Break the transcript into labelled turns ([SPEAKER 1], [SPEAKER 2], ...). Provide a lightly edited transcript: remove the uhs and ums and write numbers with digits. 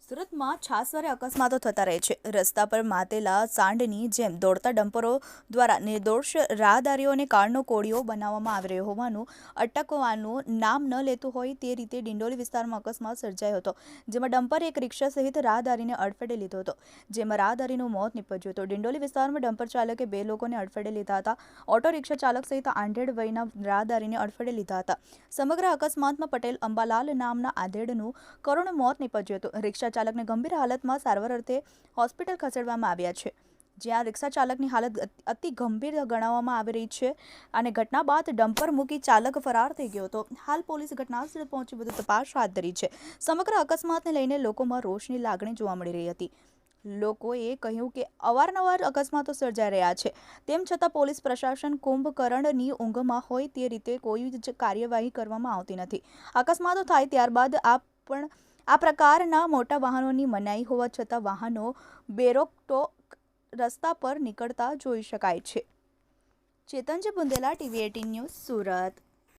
[SPEAKER 1] સુરતમાં છાસવારે અકસ્માતો થતા રહે છે। રસ્તા પર માતેલા સાંડની જેમ દોડતા ડમ્પરો દ્વારા નિર્દોષ રાહદારીઓને કારનો કોળિયો બનાવવામાં આવી રહ્યો હોવાનું અટકવાનું નામ ન લેતું હોય તે રીતે ડિંડોલી વિસ્તારમાં અકસ્માત સર્જાયો હતો, જેમાં ડમ્પરે એક રિક્ષા સહિત રાહદારીને અડફેટે લીધો હતો, જેમાં રાહદારીનું મોત નીપજ્યું હતું। ડિંડોલી વિસ્તારમાં ડમ્પર ચાલકે 2 લોકોને અડફેટે લીધા હતા। ઓટો રિક્ષા ચાલક સહિત 8 વયના રાહદારીને અડફેટે લીધા હતા। સમગ્ર અકસ્માતમાં પટેલ અંબાલાલ નામના આધેડનું કરુણ મોત નીપજ્યું હતું। રિક્ષા ચાલકને ગંભીર હાલતમાં સારવાર અર્થે હોસ્પિટલ ખસેડવામાં આવ્યા છે, જ્યાં રિક્ષા ચાલકની હાલત અતિ ગંભીર ગણાવવામાં આવી રહી છે અને ઘટના બાદ ડમ્પર મૂકી ચાલક ફરાર થઈ ગયો હતો। હાલ પોલીસ ઘટનાસ્થળે પહોંચી વધુ તપાસ હાથ ધરી છે। સમગ્ર અકસ્માતને લઈને લોકોમાં રોષની લાગણી જોવા મળી રહી હતી। લોકોએ કહ્યું કે અવારનવાર અકસ્માતો સર્જાઈ રહ્યા છે, તેમ છતાં પોલીસ પ્રશાસન કુંભકર્ણની ઊંઘમાં હોય તે રીતે કોઈ જ કાર્યવાહી કરવામાં આવતી નથી। અકસ્માતો થાય ત્યારબાદ આ પ્રકારના મોટા વાહનોની મનાઈ હોવા છતાં વાહનો બેરોકટોક રસ્તા પર નીકળતા જોઈ શકાય છે। ચેતનજી બુંદેલા, TV18 ન્યૂઝ, સુરત।